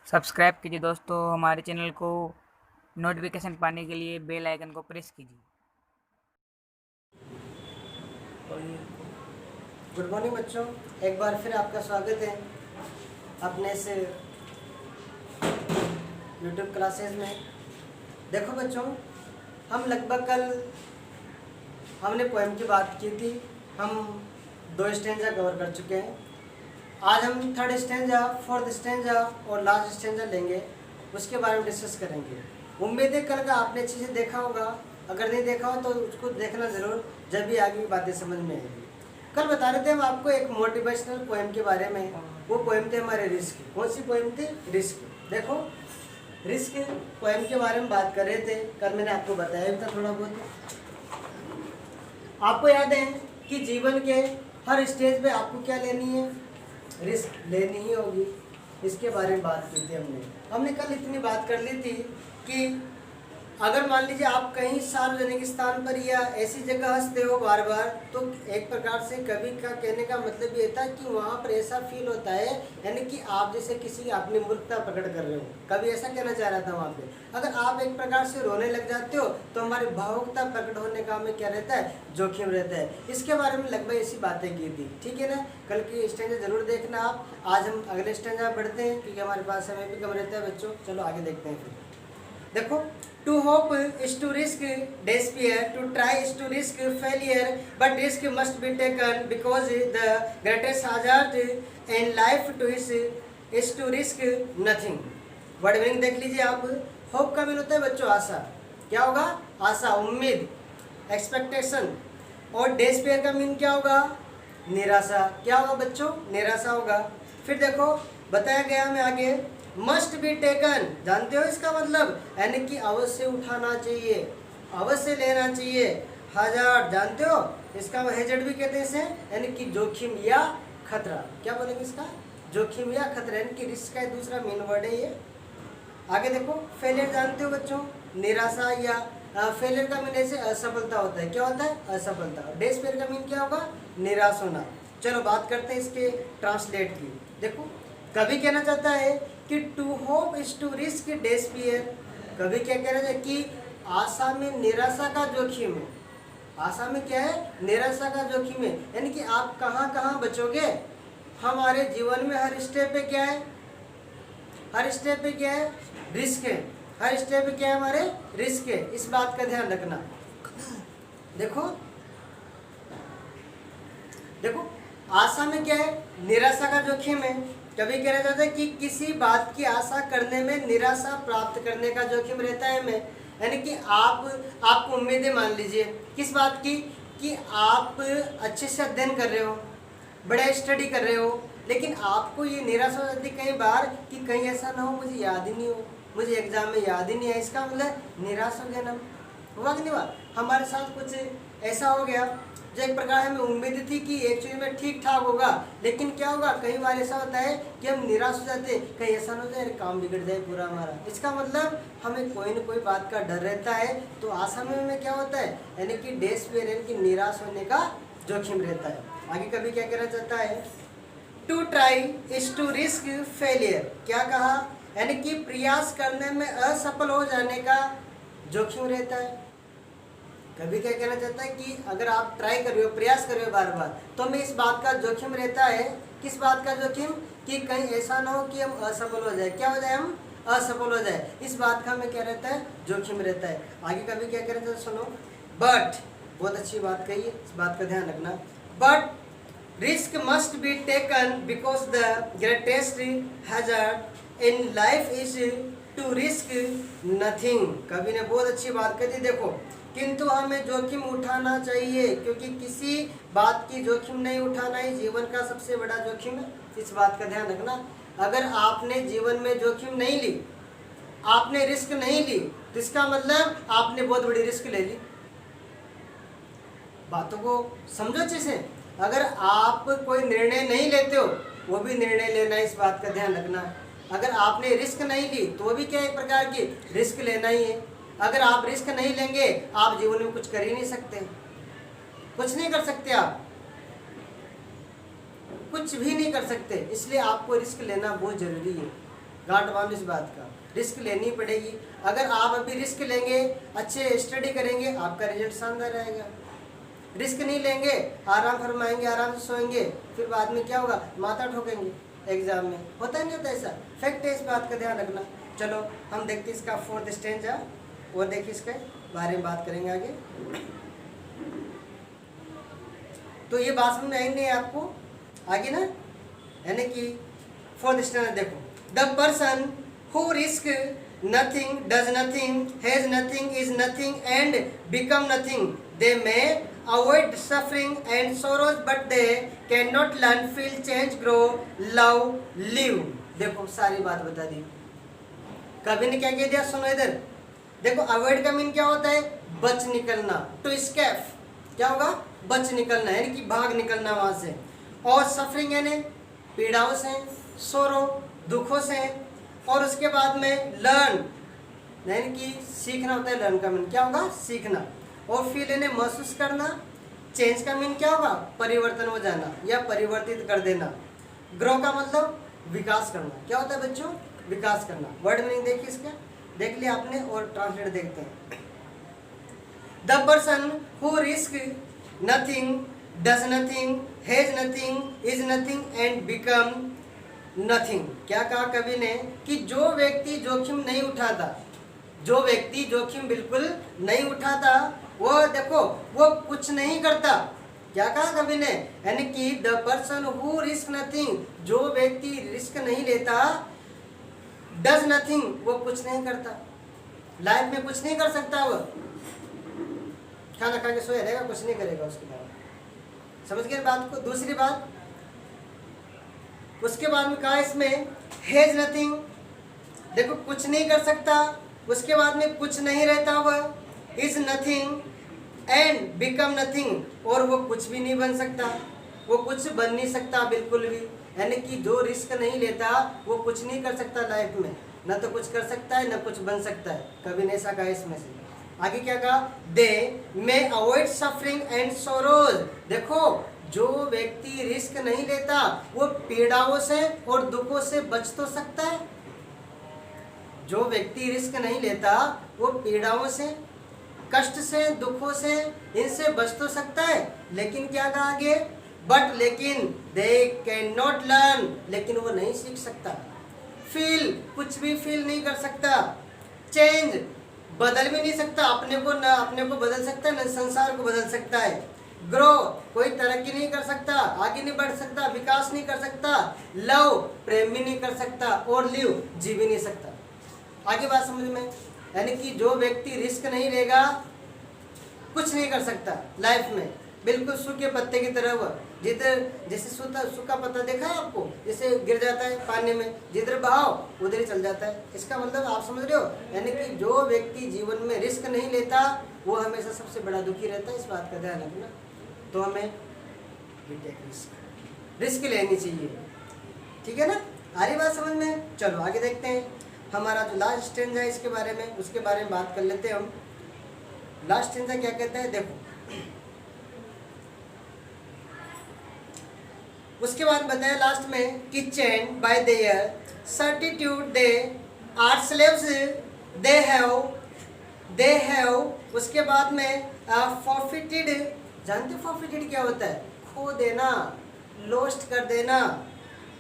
Subscribe कीजिए दोस्तों हमारे चैनल को। नोटिफिकेशन पाने के लिए बेल आइकन को प्रेस कीजिए। गुड मॉर्निंग बच्चों, एक बार फिर आपका स्वागत है अपने से यूट्यूब क्लासेस में। देखो बच्चों, हम लगभग कल हमने पोएम की बात की थी। हम 2 स्टेंजा कवर कर चुके हैं। आज हम 3rd स्टेंजा, 4th स्टेंजा और लास्ट स्टेंजा लेंगे, उसके बारे में डिस्कस करेंगे। उम्मीद है कल का आपने अच्छे से देखा होगा। अगर नहीं देखा हो तो उसको देखना ज़रूर, जब भी आगे की बातें समझ में आएगी। कल बता रहे थे हम आपको एक मोटिवेशनल पोएम के बारे में। वो पोएम थे हमारे रिस्क। कौन सी पोएम थी? रिस्क। देखो, रिस्क पोएम के बारे में बात कर रहे थे। कल मैंने आपको बताया भी था थोड़ा बहुत। आपको याद है कि जीवन के हर स्टेज पे आपको क्या लेनी है? रिस्क लेनी ही होगी। इसके बारे में बात की थी हमने कल इतनी बात कर ली थी कि अगर मान लीजिए आप कहीं सार्वजनिक स्थान पर या ऐसी जगह हंसते हो बार बार, तो एक प्रकार से कवि का कहने का मतलब ये था कि वहाँ पर ऐसा फील होता है, यानी कि आप जैसे किसी अपनी मूर्खता प्रकट कर रहे हो। कवि ऐसा कहना चाह रहा था वहाँ पे। अगर आप एक प्रकार से रोने लग जाते हो तो हमारी भावुकता प्रकट होने का हमें क्या रहता है? जोखिम रहता है। इसके बारे में लगभग ऐसी बातें की थी, ठीक है ना। कल की स्टेंजा जरूर देखना आप। आज हम अगले स्टेंजा पढ़ते हैं क्योंकि हमारे पास समय भी कम रहता है बच्चों। चलो आगे देखते हैं फिर। देखो, to hope is to risk despair, to try is to risk failure, but risk must be taken because the greatest hazard in life is to risk nothing. Word meaning देख लीजिए आप। होप का मीन होता है बच्चों आशा। क्या होगा? आशा, उम्मीद, एक्सपेक्टेशन। और डेस्पेयर का मीन क्या होगा? निराशा। क्या होगा बच्चों? निराशा होगा। फिर देखो बताया गया हमें आगे, मस्ट बी टेकन। जानते हो इसका मतलब? यानी कि अवश्य उठाना चाहिए, अवश्य लेना चाहिए। हजार, जानते हो इसका? हेजर्ड भी कहते हैं इसे, यानी कि जोखिम या खतरा। क्या बोलेंगे इसका? जोखिम या खतरा, यानी कि रिस्क का दूसरा मेन वर्ड है ये। आगे देखो, फेलियर जानते हो बच्चों? निराशा या फेलियर का मीन ऐसे असफलता होता है। क्या होता है? असफलता। डेस्पेयर का मीन क्या होगा? निराश होना। चलो बात करते हैं इसके ट्रांसलेट की। देखो, कवि कहना चाहता है कि to hope is to risk despair. कभी क्या कह रहे थे कि आशा में निराशा का जोखिम है। आशा में क्या है? निराशा का जोखिम है। यानी कि आप कहाँ कहाँ बचोगे? हमारे जीवन में हर स्टेप पे क्या है? हर स्टेप पे क्या है? रिस्क है। हर स्टेप पे क्या है? हमारे रिस्क है। इस बात का ध्यान रखना। देखो देखो, आशा में क्या है? निराशा का जोखिम है। कभी कहना चाहता है कि किसी बात की आशा करने में निराशा प्राप्त करने का जोखिम रहता है हमें। यानी कि आपको उम्मीदें, मान लीजिए किस बात की, कि आप अच्छे से अध्ययन कर रहे हो, बड़ा स्टडी कर रहे हो, लेकिन आपको ये निराशा हो जाती है कई बार कि कहीं ऐसा ना हो मुझे याद ही नहीं हो, मुझे एग्जाम में याद ही नहीं है। इसका मतलब निराश हो गया ना। हुआ कि नहीं हुआ? हमारे साथ कुछ ऐसा हो गया जो एक प्रकार हमें उम्मीद थी कि एक्चुअली में ठीक ठाक होगा, लेकिन क्या होगा, कई बार ऐसा होता है कि हम निराश हो जाते हैं। कहीं ऐसा ना हो जाए काम बिगड़ जाए पूरा हमारा। इसका मतलब हमें कोई न कोई बात का डर रहता है। तो आशा में क्या होता है? यानी कि डेस्पेयर, यानी कि निराश होने का जोखिम रहता है। आगे कभी क्या कहना चाहता है? To try is to risk failure. क्या कहा? यानी कि प्रयास करने में असफल हो जाने का जोखिम रहता है। कभी क्या कहना चाहता है कि अगर आप ट्राई कर रहे हो, प्रयास कर रहे हो बार बार, तो हमें इस बात का जोखिम रहता है। किस बात का जोखिम? कि कहीं ऐसा ना हो कि हम असफल हो जाए। क्या हो जाए? हम असफल हो जाए। इस बात का हमें क्या रहता है? जोखिम रहता है। आगे कभी क्या कहना चाहता है? सुनो, बट, बहुत अच्छी बात कही है, इस बात का ध्यान रखना। But risk must be taken because the greatest hazard in life is to risk nothing. कवि ने बहुत अच्छी बात कही थी। देखो, किंतु हमें जोखिम उठाना चाहिए, क्योंकि किसी बात की जोखिम नहीं उठाना ही जीवन का सबसे बड़ा जोखिम है। इस बात का ध्यान रखना। अगर आपने जीवन में जोखिम नहीं ली, आपने रिस्क नहीं ली, तो इसका मतलब आपने बहुत बड़ी रिस्क ले ली। बातों को समझो अच्छे से। अगर आप कोई निर्णय नहीं लेते हो, वो भी निर्णय लेना, इस बात का ध्यान रखना। अगर आपने रिस्क नहीं ली तो वो भी क्या एक प्रकार की रिस्क लेना ही है। अगर आप रिस्क नहीं लेंगे, आप जीवन में कुछ कर ही नहीं सकते, कुछ नहीं कर सकते, आप कुछ भी नहीं कर सकते। इसलिए आपको रिस्क लेना बहुत जरूरी है। गांठ बांध इस बात का, रिस्क लेनी पड़ेगी। अगर आप अभी रिस्क लेंगे, अच्छे स्टडी करेंगे, आपका रिजल्ट शानदार रहेगा। रिस्क नहीं लेंगे, आराम फरमाएंगे, आराम से सोएंगे, फिर बाद में क्या होगा, माथा ठोकेंगे एग्जाम में। होता नहीं होता ऐसा, फैक्ट है, इस बात का ध्यान रखना। चलो हम देखते हैं इसका फोर्थ स्टेंजा, और देखिए इसके बारे में बात करेंगे आगे। तो ये बात समझ में आई नहीं है आपको आगे ना, यानी कि फोर्थ स्टेंजा देखो, the person who risk nothing, does nothing, has nothing, is nothing and become nothing, they may avoid suffering and sorrows but they can not learn, feel, change, grow, love, live. देखो सारी बात बता दी। कवि ने क्या कह दिया, सुनो इधर देखो। अवॉइड का मीन क्या होता है, बच निकलना, टू एस्केप, क्या होगा, बच निकलना, यानी कि भाग निकलना वहां से। और सफरिंग यानी पीड़ाओं से, सोरो दुखों से, और उसके बाद में लर्न यानी कि सीखना होता है। लर्न का मीन क्या होगा, सीखना। और फील यानी महसूस करना। चेंज का मीन क्या होगा, परिवर्तन हो जाना या परिवर्तित कर देना। ग्रो का मतलब विकास करना। क्या होता है बच्चों, विकास करना। वर्ड मीनिंग देखिए इसका, देख लिया आपने, और ट्रांसलेट देखते हैं। The person who risk nothing, does nothing, has nothing, is nothing and become nothing. क्या कहा कवि ने कि जो व्यक्ति जोखिम नहीं उठाता, जो व्यक्ति जोखिम बिल्कुल नहीं उठाता, वो देखो वो कुछ नहीं करता। क्या कहा कवि ने, यानी कि the person who risk nothing, जो व्यक्ति रिस्क नहीं लेता, डज नथिंग, वो कुछ नहीं करता, लाइफ में कुछ नहीं कर सकता। वो खाना खा के सोया रहेगा, कुछ नहीं करेगा उसके बाद। समझ गए बात को। दूसरी बात उसके बाद में कहा इसमें, हैज नथिंग, देखो कुछ नहीं कर सकता, उसके बाद में कुछ नहीं रहता वह, is nothing and become nothing, और वो कुछ भी नहीं बन सकता, वो कुछ बन नहीं सकता बिल्कुल भी। यानी कि जो रिस्क नहीं लेता वो कुछ नहीं कर सकता लाइफ में, न तो कुछ कर सकता है न कुछ बन सकता है। कभी ने ऐसा कहा इसमें से। आगे क्या कहा, दे मे अवॉइड सफरिंग एंड सोरोज। देखो जो व्यक्ति रिस्क नहीं लेता वो पीड़ाओं से और दुखों से बच तो सकता है। जो व्यक्ति रिस्क नहीं लेता वो पीड़ाओं से, कष्ट से, दुखों से, इनसे बच तो सकता है। लेकिन क्या कहा आगे, बट लेकिन दे कैन नॉट लर्न, लेकिन वो नहीं सीख सकता। फील, कुछ भी फील नहीं कर सकता। चेंज, बदल भी नहीं सकता, अपने को न अपने को बदल सकता है न संसार को बदल सकता है। ग्रो, कोई तरक्की नहीं कर सकता, आगे नहीं बढ़ सकता, विकास नहीं कर सकता। लव, प्रेम भी नहीं कर सकता, और लिव, जी भी नहीं सकता। आगे बात समझ में, यानी कि जो व्यक्ति रिस्क नहीं लेगा कुछ नहीं कर सकता लाइफ में, बिल्कुल सूखे पत्ते की तरह। वह जिधर जैसे सूखा पत्ता देखा है आपको, जैसे गिर जाता है पानी में, जिधर बहाव उधर ही चल जाता है। इसका मतलब आप समझ रहे हो, यानी कि जो व्यक्ति जीवन में रिस्क नहीं लेता वो हमेशा सबसे बड़ा दुखी रहता है। इस बात का ध्यान रखना। तो हमें रिस्क लेनी चाहिए, ठीक है ना। आ रही बात समझ में। चलो आगे देखते हैं हमारा जो लास्ट स्टेंजा है इसके बारे में, उसके बारे में बात कर लेते हैं हम। लास्ट स्टेंजा क्या कहता है देखो, उसके बाद बताया लास्ट में कि chain by their certitude they are slaves they have, उसके बाद में फॉरफिटेड, जानते हो फॉरफिटेड क्या होता है, खो देना, लॉस्ट कर देना।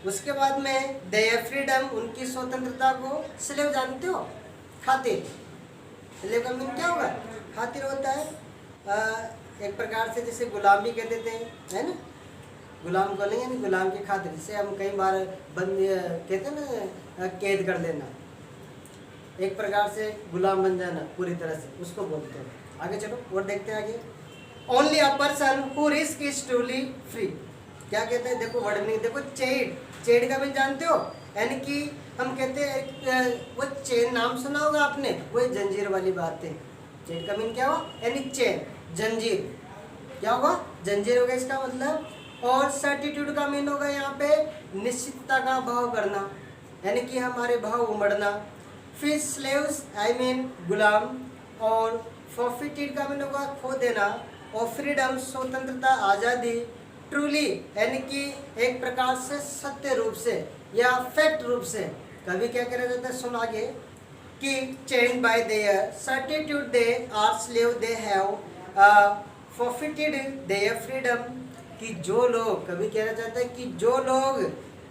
उसके बाद में देयर फ्रीडम, उनकी स्वतंत्रता को, स्लेव जानते हो, खातिर। स्लेव का मीन क्या होगा, खातिर होता है। एक प्रकार से जैसे गुलाम भी कह देते हैं, है ना, गुलाम को नहीं, यानी गुलाम की खातिर, जिसे हम कई बार बंद कहते हैं ना, कैद कर देना, एक प्रकार से गुलाम बन जाना पूरी तरह से, उसको बोलते हैं। आगे चलो और देखते हैं आगे। Only a person who risk is truly free. क्या कहते हैं देखो वर्ड मीनिंग देखो, चेड, चेड का भी जानते हो, यानी कि हम कहते हैं वो चेन, नाम सुना होगा आपने, वो जंजीर वाली बात है। चेन का मीन क्या हुआ, यानी चेन, जंजीर, क्या होगा, जंजीर होगा इसका मतलब। और सर्टिट्यूड का मीन होगा यहाँ पे निश्चितता का भाव करना, यानी कि हमारे भाव उमड़ना। फिर स्लेव्स आई मीन गुलाम, और फॉरफिटेड का मीन होगा खो देना, और फ्रीडम स्वतंत्रता, आज़ादी। ट्रूली यानी कि एक प्रकार से सत्य रूप से या फैक्ट रूप से, कभी क्या करा जाता है, सुन आगे, कि chained by their certitude they are slave they have forfeited their freedom, कि जो लोग, कभी कहना चाहता है कि जो लोग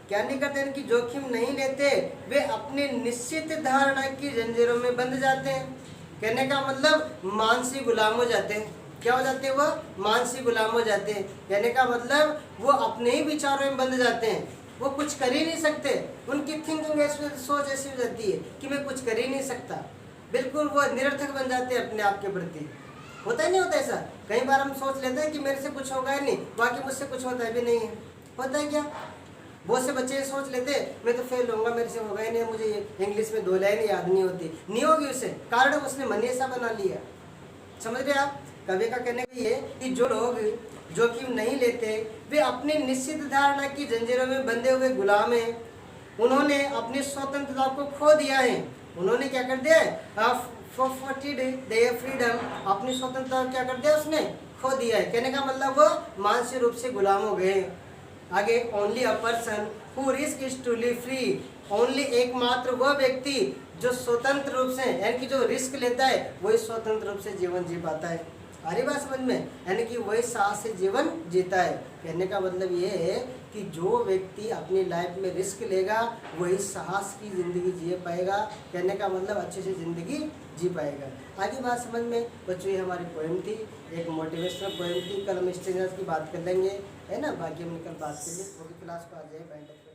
क्या नहीं करते, इनकी जोखिम नहीं लेते, वे अपने निश्चित धारणा की जंजीरों में बंध जाते हैं। कहने का मतलब मानसिक गुलाम हो जाते हैं। क्या हो जाते हैं? वह मानसिक गुलाम हो जाते हैं। कहने का मतलब वो अपने ही विचारों में बंध जाते हैं, वो कुछ कर ही नहीं सकते। उनकी थिंकिंग ऐसी, सोच ऐसी हो जाती है कि मैं कुछ कर ही नहीं सकता। बिल्कुल वो निरर्थक बन जाते हैं अपने आप के प्रति। होता ही नहीं होता ऐसा? कई बार हम सोच लेते हैं कि मेरे से कुछ होगा ही नहीं, बाकी मुझसे कुछ होता भी नहीं है। होता है क्या? बहुत से बच्चे सोच लेते मैं तो फेल होऊंगा, मेरे से होगा ही नहीं, मुझे इंग्लिश में 2 लाइन याद नहीं होती। नहीं होगी उसे, कारण उसने मन ही ऐसा बना लिया। समझ रहे आप? कवि का कहने का ये कि जो लोग जोखिम नहीं लेते वे अपनी निश्चित धारणा की जंजीरों में बंधे हुए गुलाम हैं। उन्होंने अपनी स्वतंत्रता को खो दिया है। उन्होंने क्या कर दिया है? forfeited their freedom, अपनी स्वतंत्रता क्या कर दिया? उसने खो दिया है। कहने का मतलब वो मानसिक रूप से गुलाम हो गए। आगे, only a person who risk is to live free, only एकमात्र वह व्यक्ति जो स्वतंत्र रूप से, यानी कि जो रिस्क लेता है वही स्वतंत्र रूप से जीवन जी पाता है। आ रही बात समझ में? यानी कि वही साहस से जीवन जीता है। कहने का मतलब ये है कि जो व्यक्ति अपनी लाइफ में रिस्क लेगा वही साहस की ज़िंदगी जी पाएगा। कहने का मतलब अच्छे से ज़िंदगी जी पाएगा। आगे बात समझ में? बच्चों ये हमारी पोएम थी, एक मोटिवेशनल पोएम थी। कल हम स्ट्रेंजर्स की बात कर लेंगे, है ना? बाकी हम कल बात करेंगे। वो भी क्लास को आ जाए।